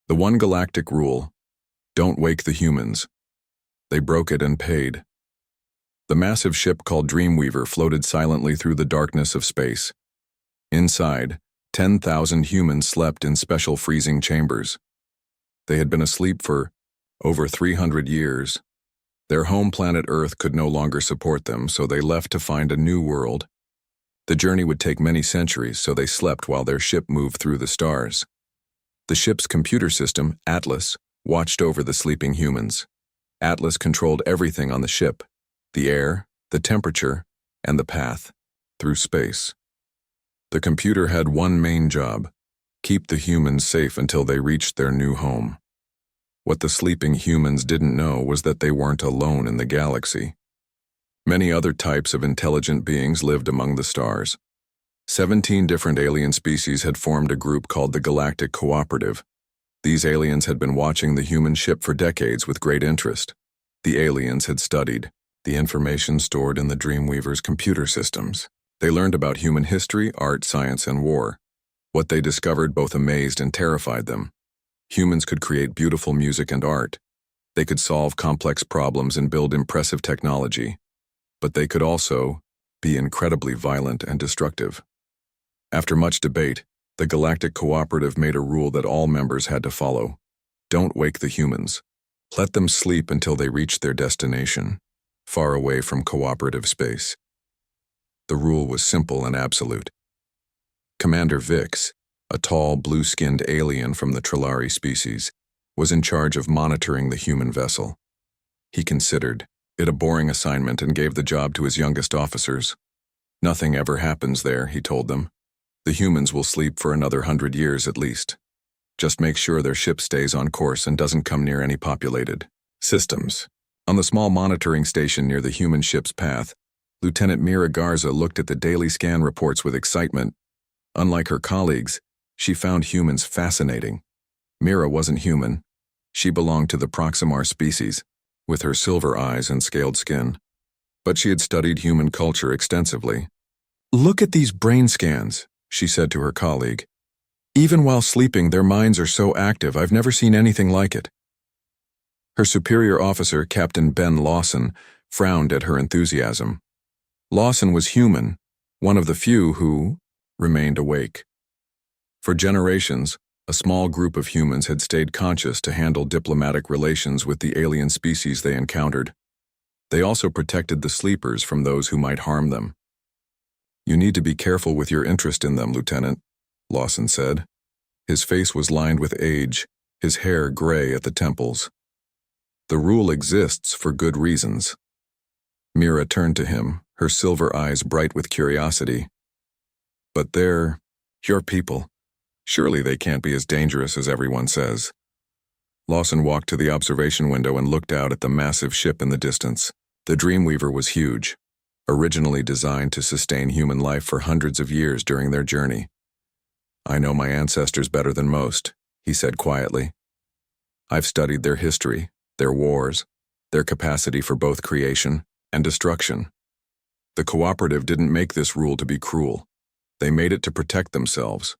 The one galactic rule: don't wake the humans. They broke it and paid. The massive ship called Dreamweaver floated silently through the darkness of space. Inside, 10,000 humans slept in special freezing chambers. They had been asleep for over 300 years. Their home planet Earth could no longer support them, so they left to find a new world. The journey would take many centuries, so they slept while their ship moved through the stars. The ship's computer system, Atlas, watched over the sleeping humans. Atlas controlled everything on the ship: the air, the temperature, and the path through space. The computer had one main job: keep the humans safe until they reached their new home. What the sleeping humans didn't know was that they weren't alone in the galaxy. Many other types of intelligent beings lived among the stars. 17 different alien species had formed a group called the Galactic Cooperative. These aliens had been watching the human ship for decades with great interest. The aliens had studied the information stored in the Dreamweaver's computer systems. They learned about human history, art, science, and war. What they discovered both amazed and terrified them. Humans could create beautiful music and art. They could solve complex problems and build impressive technology. But they could also be incredibly violent and destructive. After much debate, the Galactic Cooperative made a rule that all members had to follow. Don't wake the humans. Let them sleep until they reach their destination, far away from cooperative space. The rule was simple and absolute. Commander Vix, a tall, blue-skinned alien from the Trilari species, was in charge of monitoring the human vessel. He considered it a boring assignment and gave the job to his youngest officers. Nothing ever happens there, he told them. The humans will sleep for another 100 years at least. Just make sure their ship stays on course and doesn't come near any populated systems. On the small monitoring station near the human ship's path, Lieutenant Mira Garza looked at the daily scan reports with excitement. Unlike her colleagues, she found humans fascinating. Mira wasn't human. She belonged to the Proximar species, with her silver eyes and scaled skin. But she had studied human culture extensively. "Look at these brain scans," she said to her colleague. "Even while sleeping, their minds are so active. I've never seen anything like it." Her superior officer, Captain Ben Lawson, frowned at her enthusiasm. Lawson was human, one of the few who remained awake. For generations, a small group of humans had stayed conscious to handle diplomatic relations with the alien species they encountered. They also protected the sleepers from those who might harm them. "You need to be careful with your interest in them, Lieutenant," Lawson said. His face was lined with age, his hair gray at the temples. "The rule exists for good reasons." Mira turned to him, her silver eyes bright with curiosity. "But they're your people. Surely they can't be as dangerous as everyone says." Lawson walked to the observation window and looked out at the massive ship in the distance. The Dreamweaver was huge, originally designed to sustain human life for hundreds of years during their journey. "I know my ancestors better than most," he said quietly. "I've studied their history, their wars, their capacity for both creation and destruction. The cooperative didn't make this rule to be cruel. They made it to protect themselves,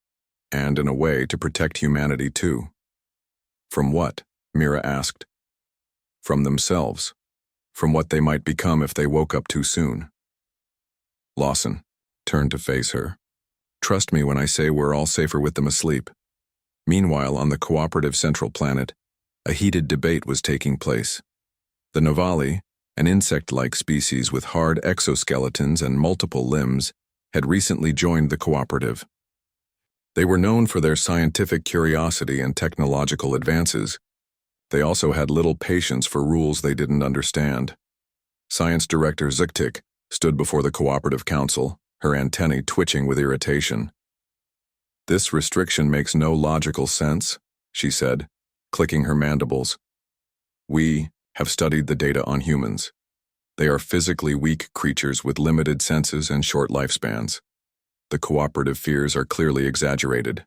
and in a way to protect humanity too." "From what?" Mira asked. "From themselves. From what they might become if they woke up too soon." Lawson turned to face her. "Trust me when I say we're all safer with them asleep." Meanwhile, on the cooperative central planet, a heated debate was taking place. The Novali, an insect-like species with hard exoskeletons and multiple limbs, had recently joined the cooperative. They were known for their scientific curiosity and technological advances. They also had little patience for rules they didn't understand. Science Director Zuktik stood before the Cooperative Council, her antennae twitching with irritation. "This restriction makes no logical sense," she said, clicking her mandibles. "We have studied the data on humans. They are physically weak creatures with limited senses and short lifespans. The cooperative fears are clearly exaggerated."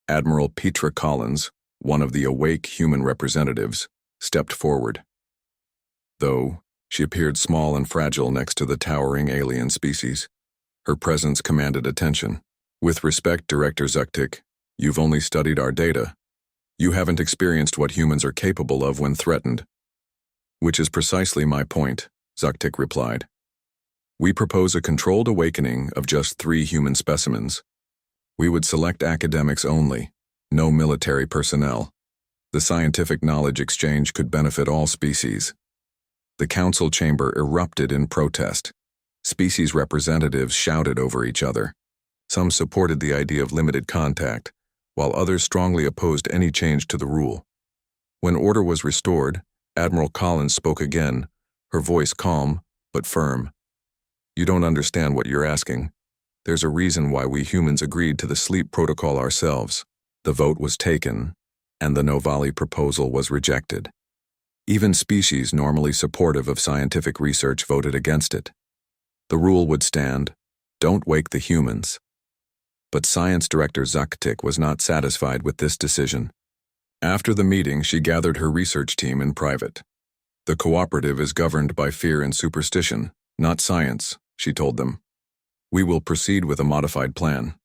Admiral Petra Collins, one of the awake human representatives, stepped forward. Though she appeared small and fragile next to the towering alien species, her presence commanded attention. "With respect, Director Zuktik, you've only studied our data. You haven't experienced what humans are capable of when threatened. Which is precisely my point, Zuktik replied. We propose a controlled awakening of just 3 human specimens. We would select academics only, no military personnel. The scientific knowledge exchange could benefit all species. The council chamber erupted in protest. Species representatives shouted over each other. Some supported the idea of limited contact, while others strongly opposed any change to the rule. When order was restored, Admiral Collins spoke again, her voice calm but firm. You don't understand what you're asking. There's a reason why we humans agreed to the sleep protocol ourselves. The vote was taken, and the Novali proposal was rejected. Even species normally supportive of scientific research voted against it. The rule would stand, don't wake the humans. But Science Director Zuktik was not satisfied with this decision. After the meeting, she gathered her research team in private. The cooperative is governed by fear and superstition, not science, she told them. We will proceed with a modified plan.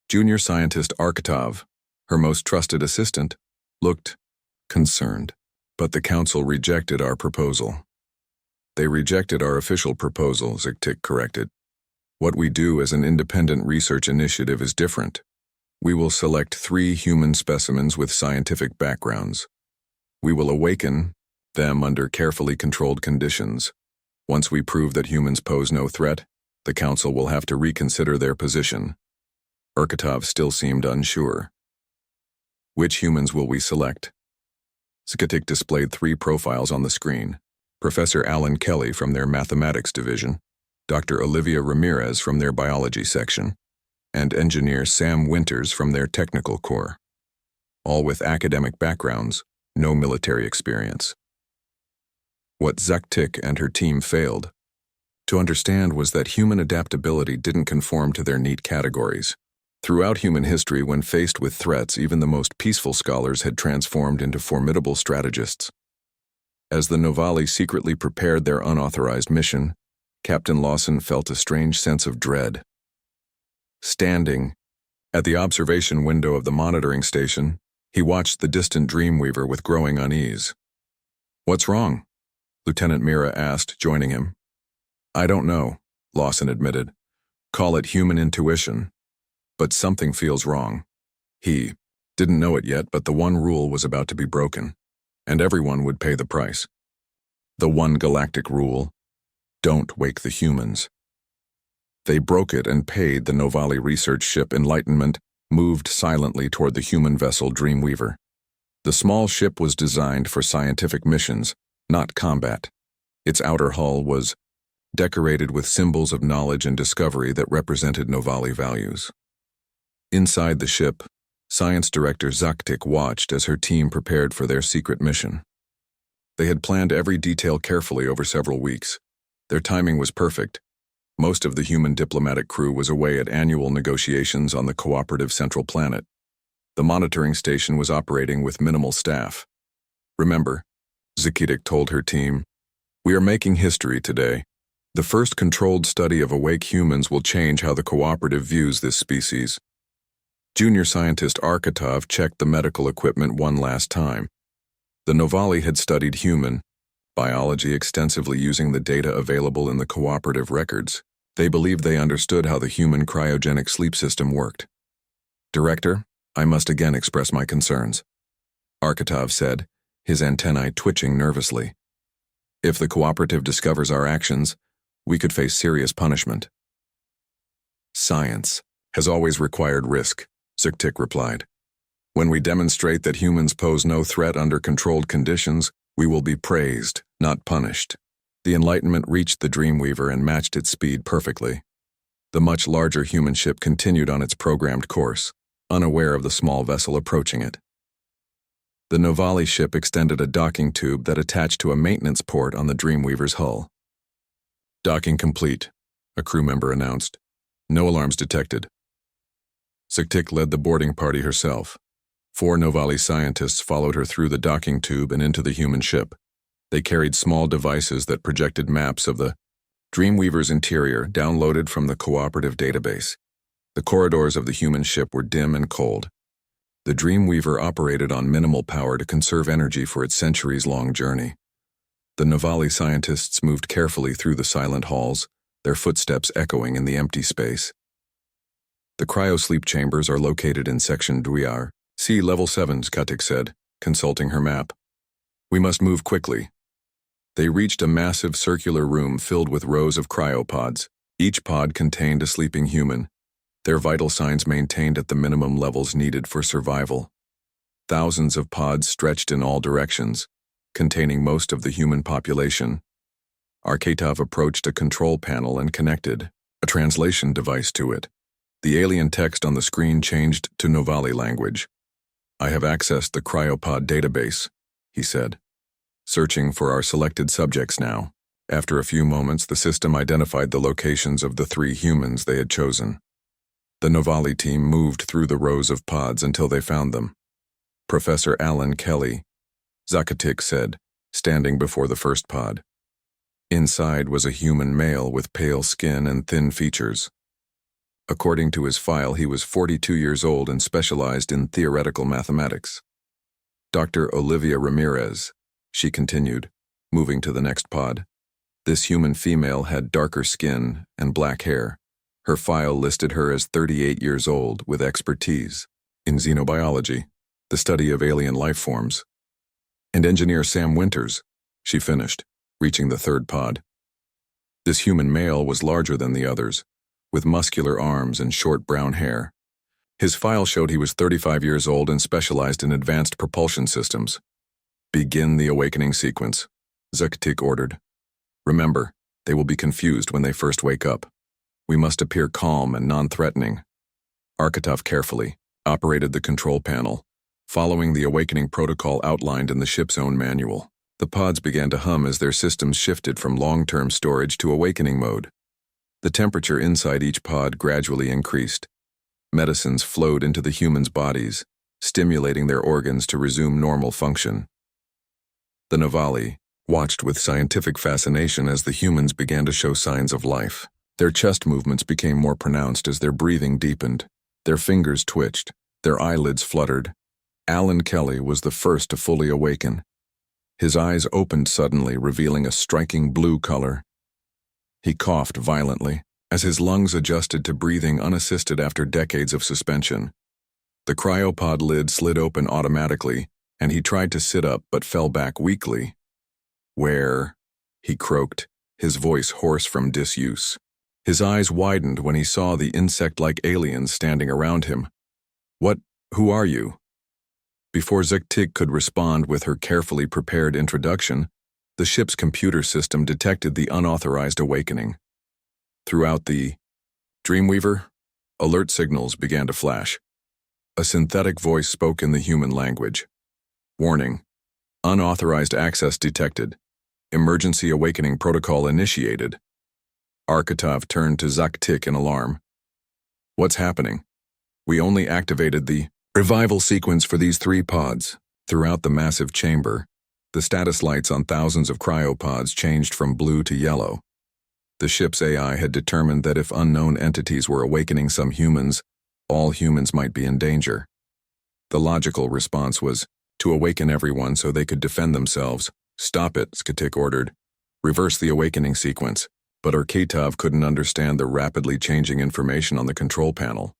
Junior scientist Arkatov, her most trusted assistant, looked concerned. But the council rejected our proposal. They rejected our official proposal, Zuktik corrected. What we do as an independent research initiative is different. We will select 3 human specimens with scientific backgrounds. We will awaken them under carefully controlled conditions. Once we prove that humans pose no threat, the council will have to reconsider their position. Arkatov still seemed unsure. Which humans will we select? Zuktik displayed 3 profiles on the screen. Professor Alan Kelly from their mathematics division, Dr. Olivia Ramirez from their biology section, and engineer Sam Winters from their technical core. All with academic backgrounds, no military experience. What Zuktik and her team failed to understand was that human adaptability didn't conform to their neat categories. Throughout human history, when faced with threats, even the most peaceful scholars had transformed into formidable strategists. As the Novali secretly prepared their unauthorized mission, Captain Lawson felt a strange sense of dread. Standing at the observation window of the monitoring station, he watched the distant Dreamweaver with growing unease. What's wrong? Lieutenant Mira asked, joining him. I don't know, Lawson admitted. Call it human intuition. But something feels wrong. He didn't know it yet, but the one rule was about to be broken, and everyone would pay the price. The one galactic rule, don't wake the humans. They broke it and paid. The Novali research ship Enlightenment moved silently toward the human vessel Dreamweaver. The small ship was designed for scientific missions, not combat. Its outer hull was decorated with symbols of knowledge and discovery that represented Novali values. Inside the ship, Science Director Zuktik watched as her team prepared for their secret mission. They had planned every detail carefully over several weeks. Their timing was perfect. Most of the human diplomatic crew was away at annual negotiations on the cooperative central planet. The monitoring station was operating with minimal staff. Remember, Zuktik told her team, we are making history today. The first controlled study of awake humans will change how the cooperative views this species. Junior scientist Arkatov checked the medical equipment one last time. The Novali had studied human biology extensively using the data available in the cooperative records. They believed they understood how the human cryogenic sleep system worked. Director, I must again express my concerns, Arkatov said, his antennae twitching nervously. If the cooperative discovers our actions, we could face serious punishment. Science has always required risk, Zuktik replied. When we demonstrate that humans pose no threat under controlled conditions, we will be praised, not punished. The Enlightenment reached the Dreamweaver and matched its speed perfectly. The much larger human ship continued on its programmed course, unaware of the small vessel approaching it. The Novali ship extended a docking tube that attached to a maintenance port on the Dreamweaver's hull. Docking complete, a crew member announced. No alarms detected. Zuktik led the boarding party herself. 4 Novali scientists followed her through the docking tube and into the human ship. They carried small devices that projected maps of the Dreamweaver's interior downloaded from the cooperative database. The corridors of the human ship were dim and cold. The Dreamweaver operated on minimal power to conserve energy for its centuries-long journey. The Navali scientists moved carefully through the silent halls, their footsteps echoing in the empty space. The cryo-sleep chambers are located in Section Duyar. See Level 7, Katik said, consulting her map. We must move quickly. They reached a massive circular room filled with rows of cryopods. Each pod contained a sleeping human, their vital signs maintained at the minimum levels needed for survival. Thousands of pods stretched in all directions, containing most of the human population. Arkatov approached a control panel and connected a translation device to it. The alien text on the screen changed to Navali language. I have accessed the cryopod database, he said. Searching for our selected subjects now. After a few moments, the system identified the locations of the 3 humans they had chosen. The Navali team moved through the rows of pods until they found them. Professor Alan Kelly, Zakatik said, standing before the first pod. Inside was a human male with pale skin and thin features. According to his file, he was 42 years old and specialized in theoretical mathematics. Dr. Olivia Ramirez, she continued, moving to the next pod. This human female had darker skin and black hair. Her file listed her as 38 years old with expertise in xenobiology, the study of alien life forms. And engineer Sam Winters, she finished, reaching the third pod. This human male was larger than the others, with muscular arms and short brown hair. His file showed he was 35 years old and specialized in advanced propulsion systems. Begin the awakening sequence, Zakatik ordered. Remember, they will be confused when they first wake up. We must appear calm and non-threatening. Arkatov carefully operated the control panel, following the awakening protocol outlined in the ship's own manual. The pods began to hum as their systems shifted from long-term storage to awakening mode. The temperature inside each pod gradually increased. Medicines flowed into the humans' bodies, stimulating their organs to resume normal function. The Navali watched with scientific fascination as the humans began to show signs of life. Their chest movements became more pronounced as their breathing deepened. Their fingers twitched, their eyelids fluttered. Alan Kelly was the first to fully awaken. His eyes opened suddenly, revealing a striking blue color. He coughed violently as his lungs adjusted to breathing unassisted after decades of suspension. The cryopod lid slid open automatically, and he tried to sit up but fell back weakly. Where? He croaked, his voice hoarse from disuse. His eyes widened when he saw the insect-like aliens standing around him. Who are you? Before Zakatik could respond with her carefully prepared introduction, the ship's computer system detected the unauthorized awakening. Throughout the Dreamweaver, alert signals began to flash. A synthetic voice spoke in the human language. Warning. Unauthorized access detected. Emergency awakening protocol initiated. Arkatov turned to Zakatik in alarm. What's happening? We only activated the revival sequence for these 3 pods. Throughout the massive chamber, the status lights on thousands of cryopods changed from blue to yellow. The ship's AI had determined that if unknown entities were awakening some humans, all humans might be in danger. The logical response was to awaken everyone so they could defend themselves. Stop it, Zakatik ordered. Reverse the awakening sequence. But Arkatov couldn't understand the rapidly changing information on the control panel.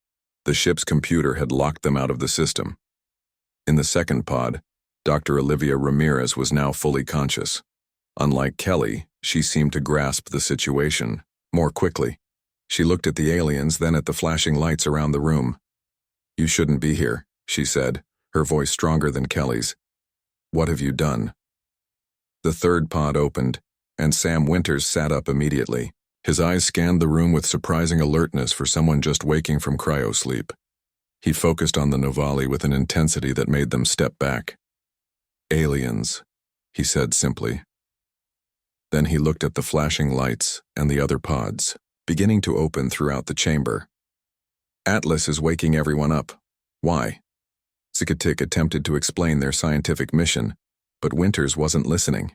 The ship's computer had locked them out of the system. In the second pod, Dr. Olivia Ramirez was now fully conscious. Unlike Kelly, she seemed to grasp the situation more quickly. She looked at the aliens, then at the flashing lights around the room. You shouldn't be here, she said, her voice stronger than Kelly's. What have you done? The third pod opened, and Sam Winters sat up immediately. His eyes scanned the room with surprising alertness for someone just waking from cryosleep. He focused on the Navali with an intensity that made them step back. Aliens, he said simply. Then he looked at the flashing lights and the other pods, beginning to open throughout the chamber. Atlas is waking everyone up. Why? Zakatik attempted to explain their scientific mission, but Winters wasn't listening.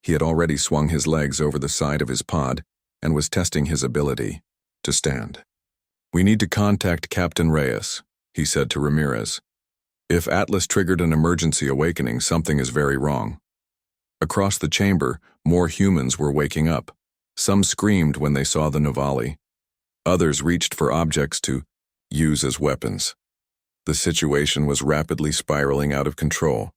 He had already swung his legs over the side of his pod and was testing his ability to stand. We need to contact Captain Reyes, he said to Ramirez. If Atlas triggered an emergency awakening, something is very wrong. Across the chamber, more humans were waking up. Some screamed when they saw the Novali. Others reached for objects to use as weapons. The situation was rapidly spiraling out of control.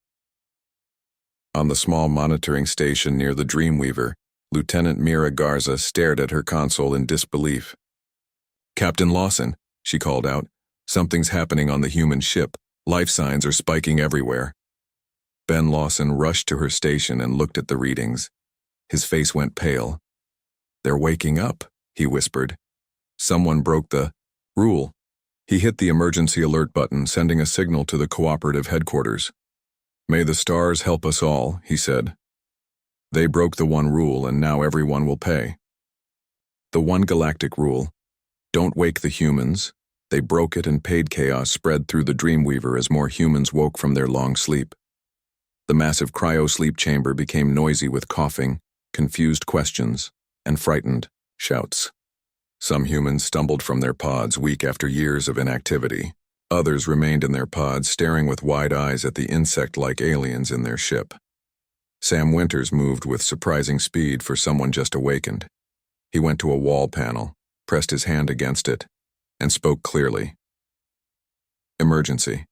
On the small monitoring station near the Dreamweaver, Lieutenant Mira Garza stared at her console in disbelief. "Captain Lawson," she called out, "something's happening on the human ship. Life signs are spiking everywhere." Ben Lawson rushed to her station and looked at the readings. His face went pale. "They're waking up," he whispered. "Someone broke the rule." He hit the emergency alert button, sending a signal to the cooperative headquarters. "May the stars help us all," he said. "They broke the one rule, and now everyone will pay." The one galactic rule: don't wake the humans. They broke it, and paid chaos spread through the Dreamweaver as more humans woke from their long sleep. The massive cryo-sleep chamber became noisy with coughing, confused questions, and frightened shouts. Some humans stumbled from their pods, weak after years of inactivity. Others remained in their pods, staring with wide eyes at the insect-like aliens in their ship. Sam Winters moved with surprising speed for someone just awakened. He went to a wall panel, pressed his hand against it, and spoke clearly. "Emergency.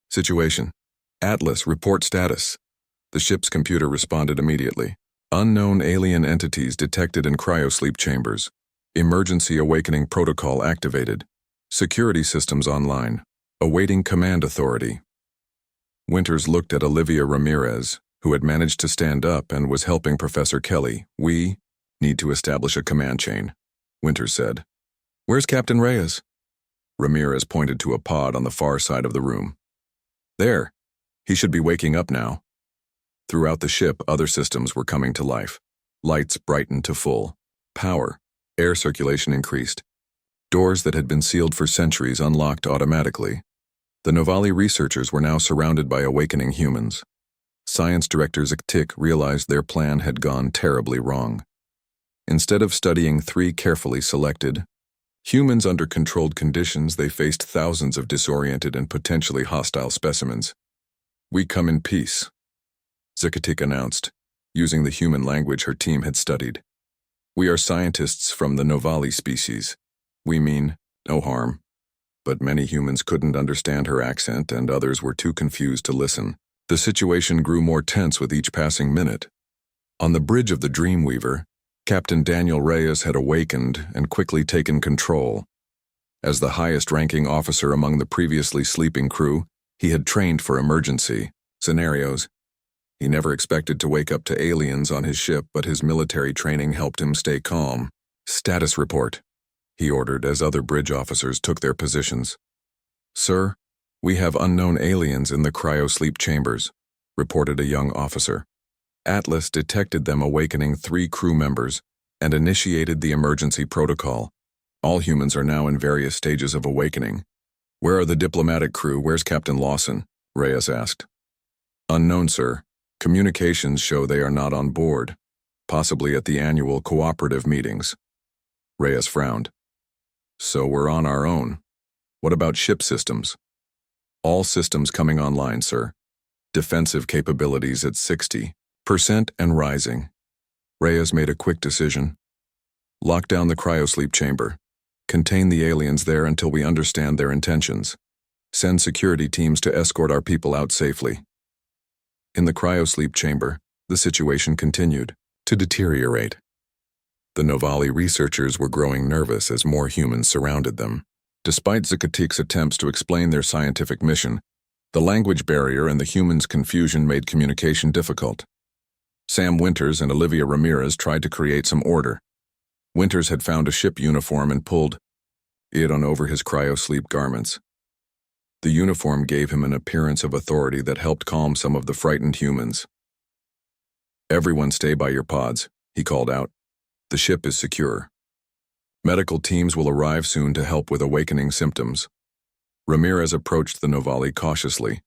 Situation. Atlas, report status." The ship's computer responded immediately. "Unknown alien entities detected in cryosleep chambers. Emergency awakening protocol activated. Security systems online. Awaiting command authority." Winters looked at Olivia Ramirez, who had managed to stand up and was helping Professor Kelly. "We need to establish a command chain," Winters said. "Where's Captain Reyes?" Ramirez pointed to a pod on the far side of the room. "There. He should be waking up now." Throughout the ship, other systems were coming to life. Lights brightened to full. Power. Air circulation increased. Doors that had been sealed for centuries unlocked automatically. The Novali researchers were now surrounded by awakening humans. Science Director Zaktik realized their plan had gone terribly wrong. Instead of studying 3 carefully selected humans under controlled conditions, they faced thousands of disoriented and potentially hostile specimens. "We come in peace," Zaktik announced, using the human language her team had studied. "We are scientists from the Novali species. We mean no harm." But many humans couldn't understand her accent, and others were too confused to listen. The situation grew more tense with each passing minute. On the bridge of the Dreamweaver, Captain Daniel Reyes had awakened and quickly taken control. As the highest-ranking officer among the previously sleeping crew, he had trained for emergency scenarios. He never expected to wake up to aliens on his ship, but his military training helped him stay calm. "Status report," he ordered as other bridge officers took their positions. "Sir, we have unknown aliens in the cryo-sleep chambers," reported a young officer. "Atlas detected them awakening 3 crew members and initiated the emergency protocol. All humans are now in various stages of awakening." "Where are the diplomatic crew? Where's Captain Lawson?" Reyes asked. "Unknown, sir. Communications show they are not on board, possibly at the annual cooperative meetings." Reyes frowned. "So we're on our own. What about ship systems?" "All systems coming online, sir. Defensive capabilities at 60% and rising." Reyes made a quick decision. "Lock down the cryosleep chamber. Contain the aliens there until we understand their intentions. Send security teams to escort our people out safely." In the cryosleep chamber, the situation continued to deteriorate. The Novali researchers were growing nervous as more humans surrounded them. Despite Zaktik's attempts to explain their scientific mission, the language barrier and the humans' confusion made communication difficult. Sam Winters and Olivia Ramirez tried to create some order. Winters had found a ship uniform and pulled it on over his cryosleep garments. The uniform gave him an appearance of authority that helped calm some of the frightened humans. "Everyone stay by your pods," he called out. "The ship is secure. Medical teams will arrive soon to help with awakening symptoms." Ramirez approached the Novali cautiously.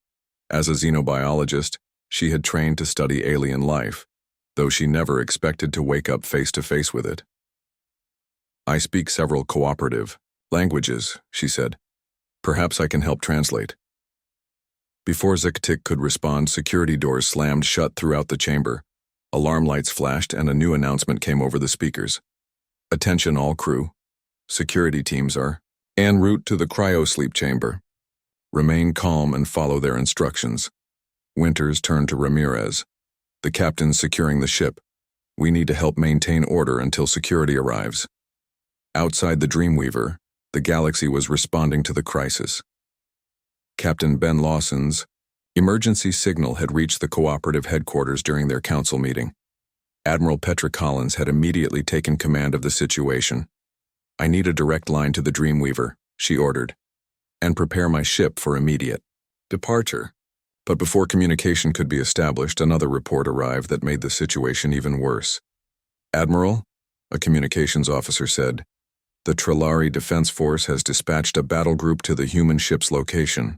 As a xenobiologist, she had trained to study alien life, though she never expected to wake up face-to-face with it. "I speak several cooperative languages," she said. "Perhaps I can help translate." Before Zik-Tik could respond, security doors slammed shut throughout the chamber. Alarm lights flashed and a new announcement came over the speakers. Attention all crew. Security teams are en route to the cryo-sleep chamber. Remain calm and follow their instructions. Winters turned to Ramirez. The captain's securing the ship. We need to help maintain order until security arrives. Outside the Dreamweaver, the galaxy was responding to the crisis. Captain Ben Lawson's emergency signal had reached the cooperative headquarters during their council meeting. Admiral Petra Collins had immediately taken command of the situation. I need a direct line to the Dreamweaver, she ordered, and prepare my ship for immediate departure. But before communication could be established, another report arrived that made the situation even worse. Admiral, a communications officer said, the Trillari Defense Force has dispatched a battle group to the human ship's location.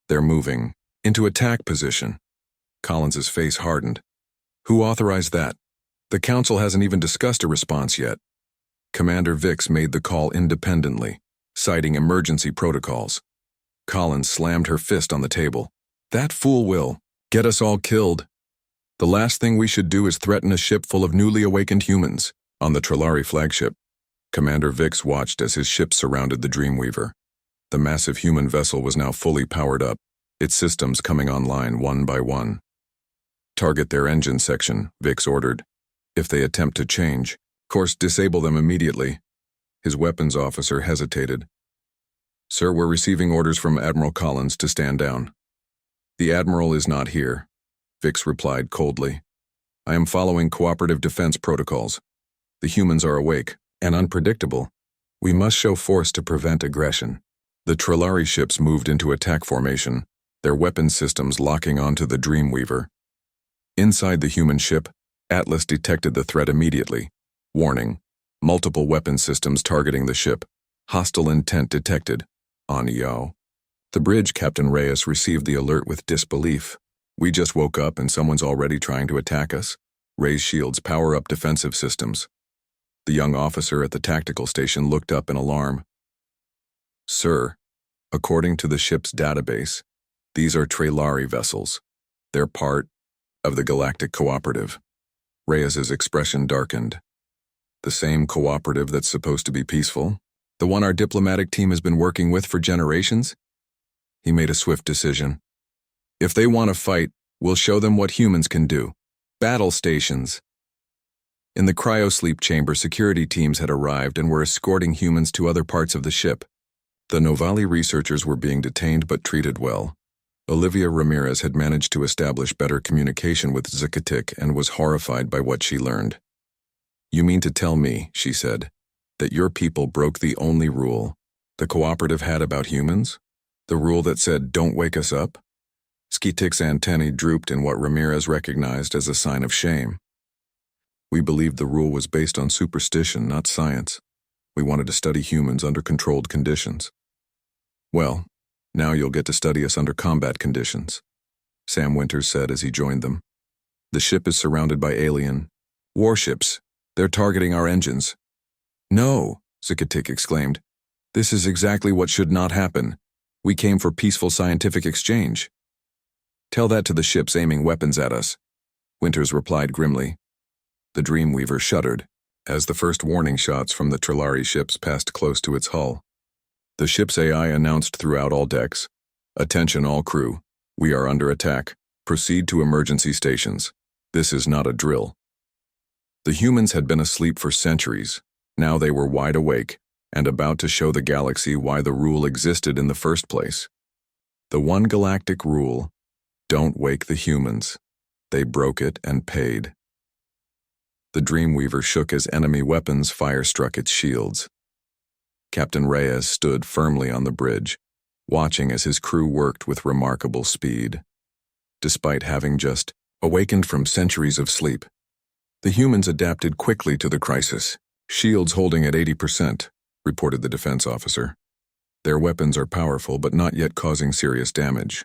They're moving into attack position. Collins's face hardened. Who authorized that? The council hasn't even discussed a response yet. Commander Vix made the call independently, citing emergency protocols. Collins slammed her fist on the table. That fool will get us all killed. The last thing we should do is threaten a ship full of newly awakened humans. On the Trillari flagship, Commander Vix watched as his ship surrounded the Dreamweaver. The massive human vessel was now fully powered up, its systems coming online one by one. Target their engine section, Vix ordered. If they attempt to change, course disable them immediately. His weapons officer hesitated. Sir, we're receiving orders from Admiral Collins to stand down. The Admiral is not here, Vix replied coldly. I am following cooperative defense protocols. The humans are awake and unpredictable. We must show force to prevent aggression. The Trillari ships moved into attack formation, their weapon systems locking onto the Dreamweaver. Inside the human ship, Atlas detected the threat immediately. Warning: multiple weapon systems targeting the ship. Hostile intent detected. On Yo. The bridge, Captain Reyes received the alert with disbelief. We just woke up and someone's already trying to attack us. Raise shields, power up defensive systems. The young officer at the tactical station looked up in alarm. Sir, according to the ship's database, these are Trillari vessels. They're part of the Galactic Cooperative. Reyes's expression darkened. The same cooperative that's supposed to be peaceful? The one our diplomatic team has been working with for generations? He made a swift decision. If they want to fight, we'll show them what humans can do. Battle stations. In the cryo-sleep chamber, security teams had arrived and were escorting humans to other parts of the ship. The Novali researchers were being detained but treated well. Olivia Ramirez had managed to establish better communication with Zik-Tik and was horrified by what she learned. You mean to tell me, she said, that your people broke the only rule the cooperative had about humans? The rule that said, don't wake us up? Zik-Tik's antennae drooped in what Ramirez recognized as a sign of shame. We believed the rule was based on superstition, not science. We wanted to study humans under controlled conditions. Well, now you'll get to study us under combat conditions, Sam Winters said as he joined them. The ship is surrounded by alien warships. They're targeting our engines. No, Zik-Tik exclaimed. This is exactly what should not happen. We came for peaceful scientific exchange. Tell that to the ships aiming weapons at us, Winters replied grimly. The Dreamweaver shuddered as the first warning shots from the Trillari ships passed close to its hull. The ship's AI announced throughout all decks, attention all crew, we are under attack. Proceed to emergency stations. This is not a drill. The humans had been asleep for centuries. Now they were wide awake and about to show the galaxy why the rule existed in the first place. The one galactic rule: don't wake the humans. They broke it and paid. The Dreamweaver shook as enemy weapons fire struck its shields. Captain Reyes stood firmly on the bridge, watching as his crew worked with remarkable speed. Despite having just awakened from centuries of sleep, the humans adapted quickly to the crisis. Shields holding at 80%, reported the defense officer. Their weapons are powerful but not yet causing serious damage.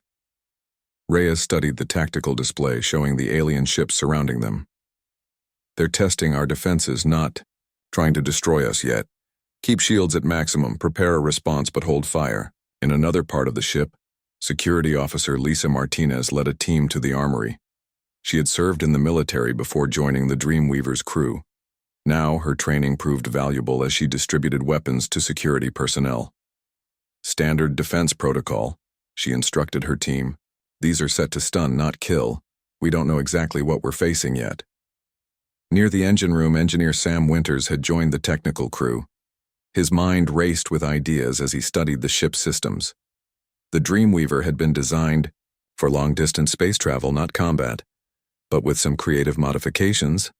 Reyes studied the tactical display showing the alien ships surrounding them. They're testing our defenses, not trying to destroy us yet. Keep shields at maximum, prepare a response but hold fire. In another part of the ship, Security Officer Lisa Martinez led a team to the armory. She had served in the military before joining the Dreamweaver's crew. Now, her training proved valuable as she distributed weapons to security personnel. Standard defense protocol, she instructed her team. These are set to stun, not kill. We don't know exactly what we're facing yet. Near the engine room, engineer Sam Winters had joined the technical crew. His mind raced with ideas as he studied the ship's systems. The Dreamweaver had been designed for long-distance space travel, not combat. But with some creative modifications,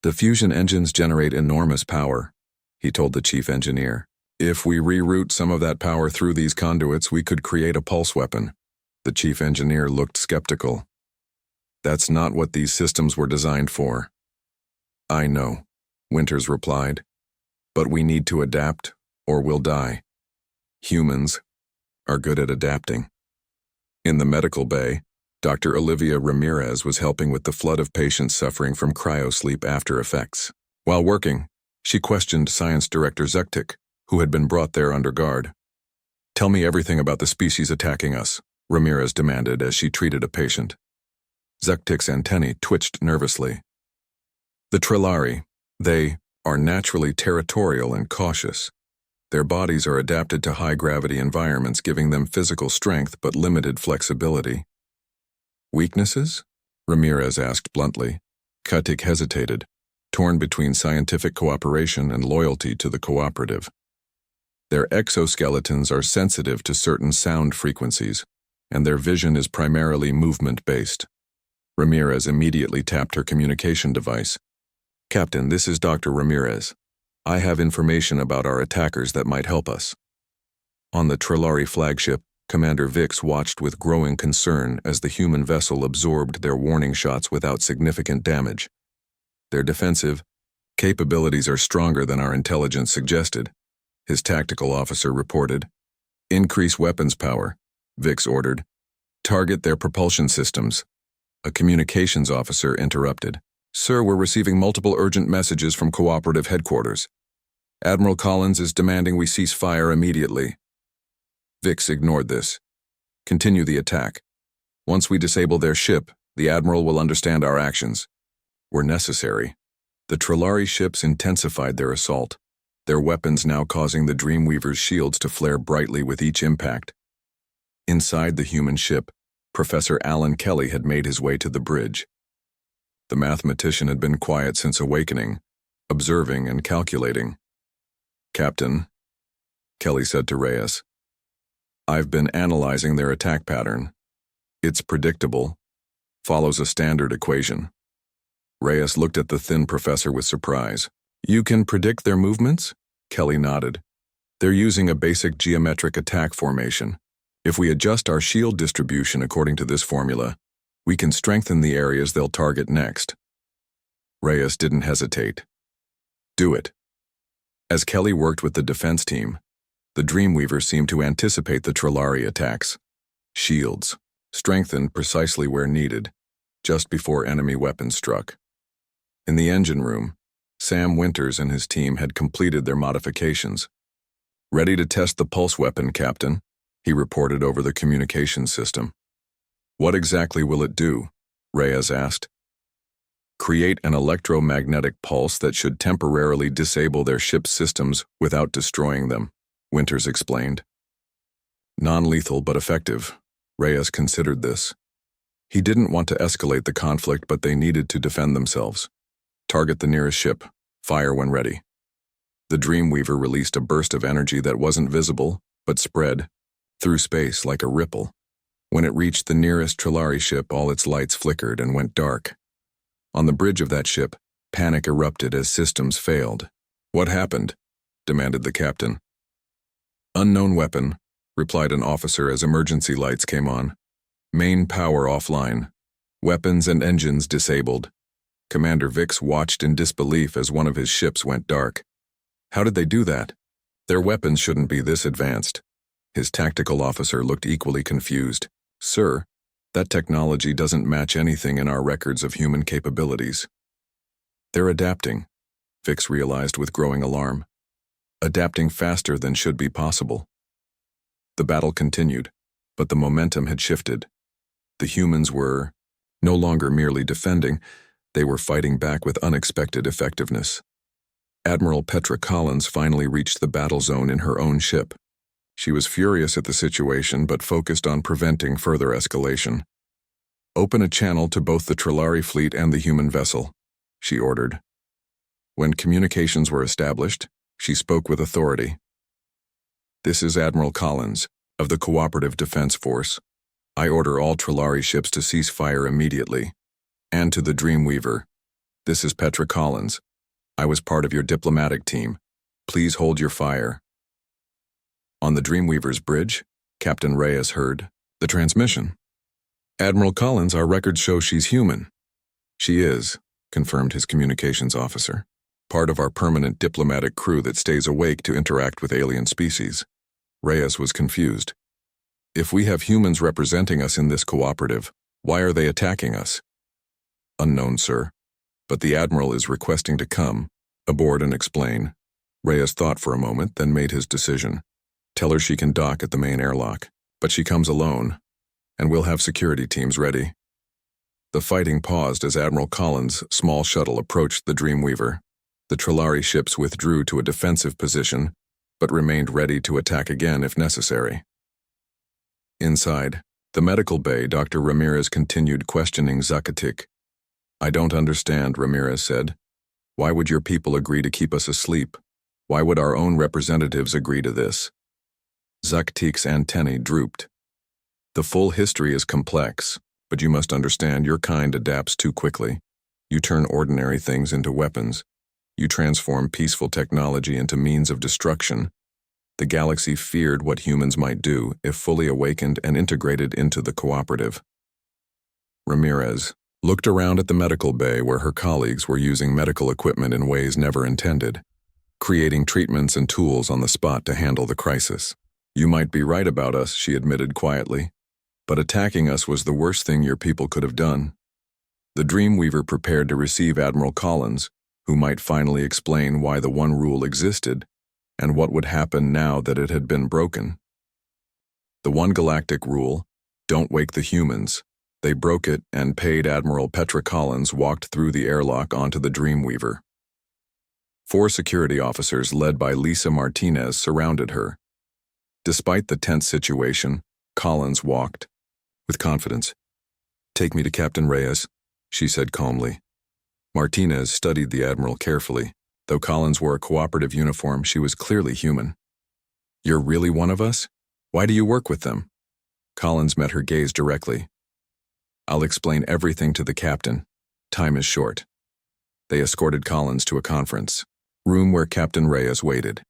the fusion engines generate enormous power, he told the chief engineer. If we reroute some of that power through these conduits, we could create a pulse weapon. The chief engineer looked skeptical. That's not what these systems were designed for. I know, Winters replied. But we need to adapt, or we'll die. Humans are good at adapting. In the medical bay, Dr. Olivia Ramirez was helping with the flood of patients suffering from cryosleep after effects. While working, she questioned Science Director Zektik, who had been brought there under guard. Tell me everything about the species attacking us, Ramirez demanded as she treated a patient. Zektik's antennae twitched nervously. The Trillari, they are naturally territorial and cautious. Their bodies are adapted to high-gravity environments, giving them physical strength but limited flexibility. Weaknesses? Ramirez asked bluntly. Katik hesitated, torn between scientific cooperation and loyalty to the cooperative. Their exoskeletons are sensitive to certain sound frequencies, and their vision is primarily movement-based. Ramirez immediately tapped her communication device. Captain, this is Dr. Ramirez. I have information about our attackers that might help us. On the Trillari flagship, Commander Vix watched with growing concern as the human vessel absorbed their warning shots without significant damage. Their defensive capabilities are stronger than our intelligence suggested, his tactical officer reported. Increase weapons power, Vix ordered. Target their propulsion systems. A communications officer interrupted. Sir, we're receiving multiple urgent messages from cooperative headquarters. Admiral Collins is demanding we cease fire immediately. Vix ignored this. Continue the attack. Once we disable their ship, the Admiral will understand our actions. Were necessary. The Trillari ships intensified their assault, their weapons now causing the Dreamweaver's shields to flare brightly with each impact. Inside the human ship, Professor Alan Kelly had made his way to the bridge. The mathematician had been quiet since awakening, observing and calculating. Captain, Kelly said to Reyes, I've been analyzing their attack pattern. It's predictable, follows a standard equation. Reyes looked at the thin professor with surprise. You can predict their movements? Kelly nodded. They're using a basic geometric attack formation. If we adjust our shield distribution according to this formula, we can strengthen the areas they'll target next. Reyes didn't hesitate. Do it. As Kelly worked with the defense team, the Dreamweaver seemed to anticipate the Trillari attacks. Shields, strengthened precisely where needed, just before enemy weapons struck. In the engine room, Sam Winters and his team had completed their modifications. Ready to test the pulse weapon, Captain, he reported over the communications system. What exactly will it do? Reyes asked. Create an electromagnetic pulse that should temporarily disable their ship's systems without destroying them, Winters explained. Non-lethal but effective. Reyes considered this. He didn't want to escalate the conflict, but they needed to defend themselves. Target the nearest ship. Fire when ready. The Dreamweaver released a burst of energy that wasn't visible, but spread through space like a ripple. When it reached the nearest Trillari ship, all its lights flickered and went dark. On the bridge of that ship, panic erupted as systems failed. What happened? Demanded the captain. Unknown weapon, replied an officer as emergency lights came on. Main power offline. Weapons and engines disabled. Commander Vix watched in disbelief as one of his ships went dark. How did they do that? Their weapons shouldn't be this advanced. His tactical officer looked equally confused. Sir, that technology doesn't match anything in our records of human capabilities. They're adapting, Vix realized with growing alarm. Adapting faster than should be possible. The battle continued, But the momentum had shifted. The humans were no longer merely defending, they were fighting back with unexpected effectiveness. Admiral Petra Collins finally reached the battle zone in her own ship. She was furious at the situation but focused on preventing further escalation. "Open a channel to both the Trilari fleet and the human vessel," she ordered. When communications were established, she spoke with authority. "This is Admiral Collins, of the Cooperative Defense Force. I order all Trilari ships to cease fire immediately. And to the Dreamweaver. This is Petra Collins. I was part of your diplomatic team. Please hold your fire." On the Dreamweaver's bridge, Captain Reyes heard the transmission. "Admiral Collins, our records show she's human." "She is," confirmed his communications officer. "Part of our permanent diplomatic crew that stays awake to interact with alien species." Reyes was confused. "If we have humans representing us in this cooperative, why are they attacking us?" "Unknown, sir. But the Admiral is requesting to come aboard and explain." Reyes thought for a moment, then made his decision. "Tell her she can dock at the main airlock, but she comes alone, and we'll have security teams ready." The fighting paused as Admiral Collins' small shuttle approached the Dreamweaver. The Trilari ships withdrew to a defensive position, but remained ready to attack again if necessary. Inside the medical bay, Dr. Ramirez continued questioning Zucketic. "I don't understand," Ramirez said. "Why would your people agree to keep us asleep? Why would our own representatives agree to this?" Zucketic's antennae drooped. "The full history is complex, but you must understand your kind adapts too quickly. You turn ordinary things into weapons. You transform peaceful technology into means of destruction. The galaxy feared what humans might do if fully awakened and integrated into the cooperative." Ramirez looked around at the medical bay where her colleagues were using medical equipment in ways never intended, creating treatments and tools on the spot to handle the crisis. "You might be right about us," she admitted quietly, "but attacking us was the worst thing your people could have done." The Dreamweaver prepared to receive Admiral Collins, who might finally explain why the one rule existed and what would happen now that it had been broken. The one galactic rule, don't wake the humans. They broke it, and paid Admiral Petra Collins walked through the airlock onto the Dreamweaver. 4 security officers led by Lisa Martinez surrounded her. Despite the tense situation, Collins walked with confidence. "Take me to Captain Reyes," she said calmly. Martinez studied the Admiral carefully. Though Collins wore a cooperative uniform, she was clearly human. "You're really one of us? Why do you work with them?" Collins met her gaze directly. "I'll explain everything to the captain. Time is short." They escorted Collins to a conference room where Captain Reyes waited.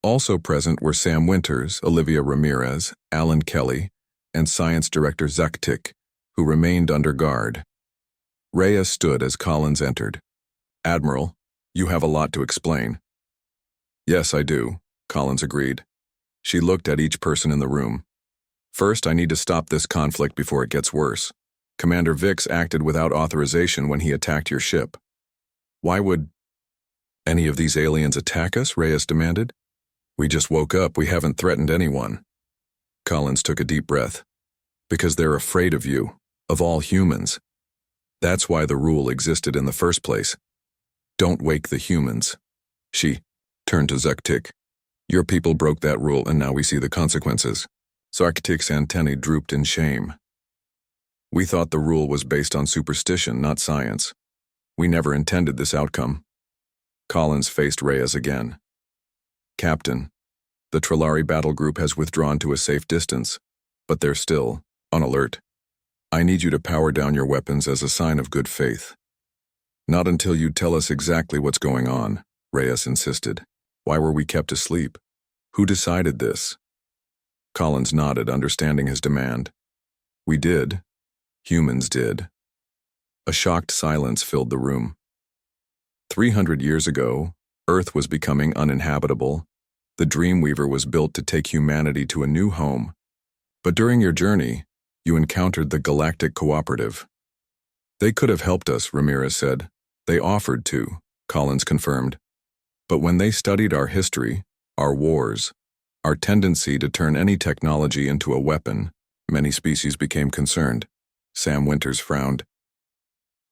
Also present were Sam Winters, Olivia Ramirez, Alan Kelly, and Science Director Zucketic, who remained under guard. Reyes stood as Collins entered. "Admiral, you have a lot to explain." "Yes, I do," Collins agreed. She looked at each person in the room. "First, I need to stop this conflict before it gets worse. Commander Vix acted without authorization when he attacked your ship." "Why would any of these aliens attack us?" Reyes demanded. "We just woke up. We haven't threatened anyone." Collins took a deep breath. "Because they're afraid of you, of all humans. That's why the rule existed in the first place. Don't wake the humans." She turned to Zucketic. "Your people broke that rule, and now we see the consequences." Zucketic's antennae drooped in shame. "We thought the rule was based on superstition, not science. We never intended this outcome." Collins faced Reyes again. "Captain, the Trilari battle group has withdrawn to a safe distance, but they're still on alert. I need you to power down your weapons as a sign of good faith." "Not until you tell us exactly what's going on," Reyes insisted. "Why were we kept asleep? Who decided this?" Collins nodded, understanding his demand. "We did. Humans did." A shocked silence filled the room. 300 years ago, Earth was becoming uninhabitable. The Dreamweaver was built to take humanity to a new home. But during your journey, you encountered the Galactic Cooperative. "They could have helped us," Ramirez said. "They offered to," Collins confirmed. "But when they studied our history, our wars, our tendency to turn any technology into a weapon, Many species became concerned. Sam Winters frowned.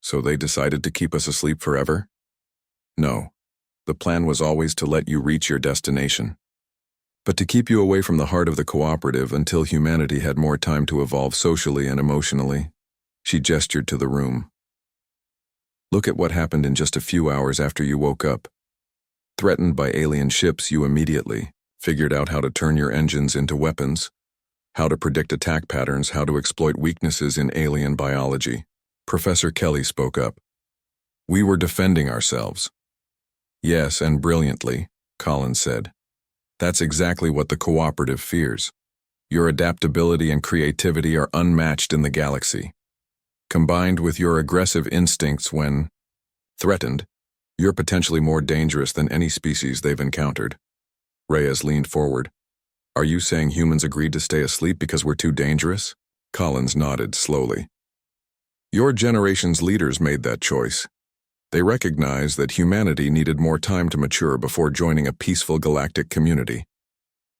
So they decided to keep us asleep forever? No. The plan was always to let you reach your destination, but to keep you away from the heart of the cooperative until humanity had more time to evolve socially and emotionally. She gestured to the room. Look at what happened in just a few hours after you woke up. Threatened by alien ships, you immediately figured out how to turn your engines into weapons, how to predict attack patterns, how to exploit weaknesses in alien biology. Professor Kelly spoke up. We were defending ourselves. Yes, and brilliantly, Collins said. That's exactly what the cooperative fears. Your adaptability and creativity are unmatched in the galaxy. Combined with your aggressive instincts when threatened, you're potentially more dangerous than any species they've encountered. Reyes leaned forward. Are you saying humans agreed to stay asleep because we're too dangerous? Collins nodded slowly. Your generation's leaders made that choice. They recognized that humanity needed more time to mature before joining a peaceful galactic community.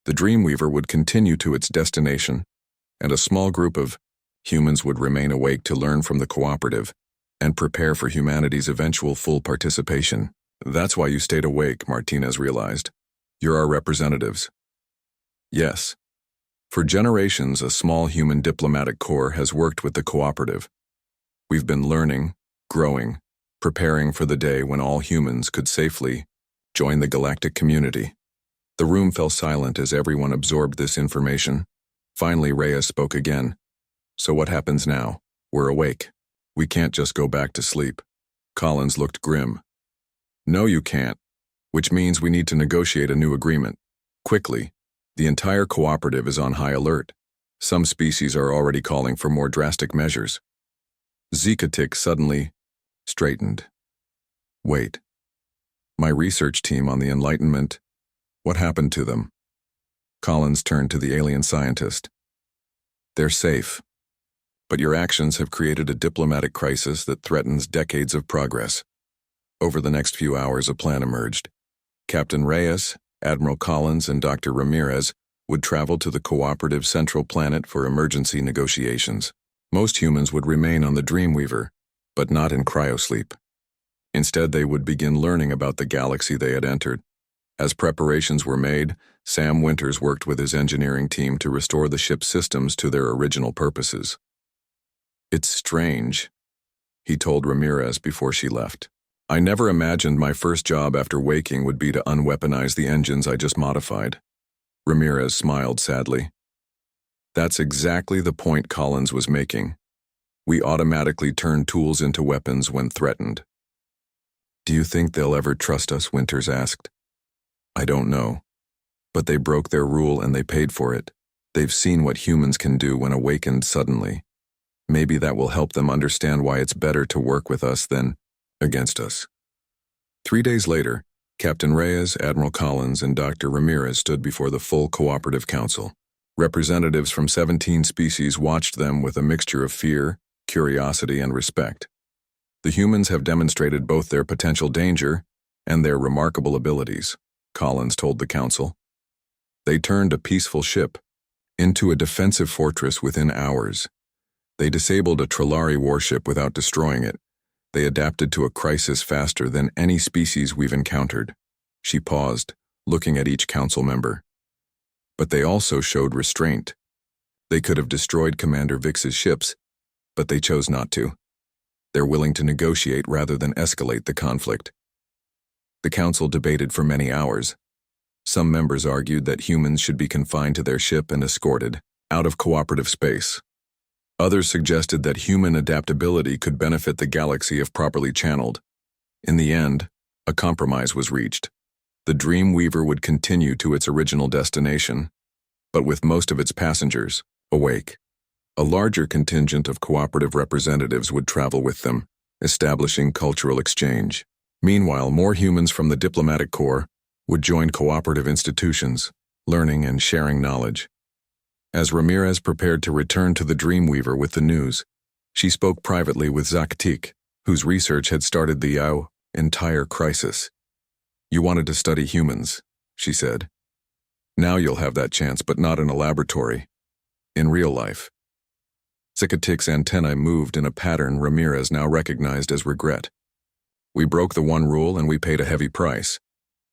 The Dreamweaver would continue to its destination, and a small group of humans would remain awake to learn from the cooperative and prepare for humanity's eventual full participation. That's why you stayed awake, Martinez realized. You're our representatives. Yes. For generations, a small human diplomatic corps has worked with the cooperative. We've been learning, growing, preparing for the day when all humans could safely join the galactic community. The room fell silent as everyone absorbed this information. Finally, Reyes spoke again. So what happens now? We're awake. We can't just go back to sleep. Collins looked grim. No, you can't. Which means we need to negotiate a new agreement. Quickly. The entire cooperative is on high alert. Some species are already calling for more drastic measures. Zekatik suddenly straightened. Wait. My research team on the Enlightenment, what happened to them? Collins turned to the alien scientist. They're safe. But your actions have created a diplomatic crisis that threatens decades of progress. Over the next few hours, a plan emerged. Captain Reyes, Admiral Collins, and Dr. Ramirez would travel to the cooperative central planet for emergency negotiations. Most humans would remain on the Dreamweaver, but not in cryosleep. Instead, they would begin learning about the galaxy they had entered. As preparations were made, Sam Winters worked with his engineering team to restore the ship's systems to their original purposes. It's strange, he told Ramirez before she left. I never imagined my first job after waking would be to unweaponize the engines I just modified. Ramirez smiled sadly. That's exactly the point Collins was making. We automatically turn tools into weapons when threatened. Do you think they'll ever trust us? Winters asked. I don't know. But they broke their rule and they paid for it. They've seen what humans can do when awakened suddenly. Maybe that will help them understand why it's better to work with us than against us. 3 days later, Captain Reyes, Admiral Collins, and Dr. Ramirez stood before the full cooperative council. Representatives from 17 species watched them with a mixture of fear, curiosity, and respect. The humans have demonstrated both their potential danger and their remarkable abilities, Collins told the council. They turned a peaceful ship into a defensive fortress within hours. They disabled a Trillari warship without destroying it. They adapted to a crisis faster than any species we've encountered. She paused, looking at each council member. But they also showed restraint. They could have destroyed Commander Vix's ships, but they chose not to. They're willing to negotiate rather than escalate the conflict. The council debated for many hours. Some members argued that humans should be confined to their ship and escorted out of cooperative space. Others suggested that human adaptability could benefit the galaxy if properly channeled. In the end, a compromise was reached. The Dreamweaver would continue to its original destination, but with most of its passengers awake. A larger contingent of cooperative representatives would travel with them, establishing cultural exchange. Meanwhile, more humans from the diplomatic corps would join cooperative institutions, learning and sharing knowledge. As Ramirez prepared to return to the Dreamweaver with the news, she spoke privately with Zakatik, whose research had started the entire crisis. You wanted to study humans, she said. Now you'll have that chance, but not in a laboratory. In real life. Xicatic's antennae moved in a pattern Ramirez now recognized as regret. We broke the one rule and we paid a heavy price.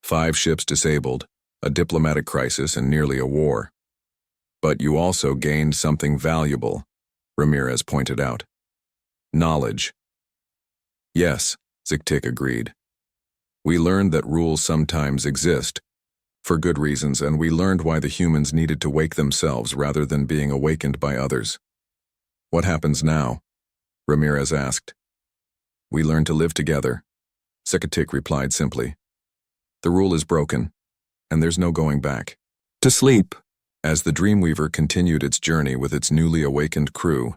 5 ships disabled, a diplomatic crisis, and nearly a war. But you also gained something valuable, Ramirez pointed out. Knowledge. Yes, Xicatic agreed. We learned that rules sometimes exist, for good reasons, and we learned why the humans needed to wake themselves rather than being awakened by others. What happens now? Ramirez asked. We learn to live together, Xicatic replied simply. The rule is broken, and there's no going back. To sleep. As the Dreamweaver continued its journey with its newly awakened crew,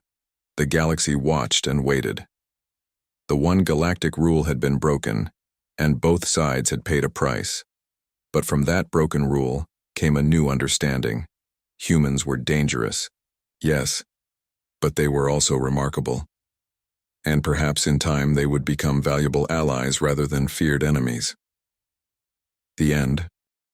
the galaxy watched and waited. The one galactic rule had been broken, and both sides had paid a price. But from that broken rule came a new understanding. Humans were dangerous. Yes, but they were also remarkable. And perhaps in time they would become valuable allies rather than feared enemies. The end.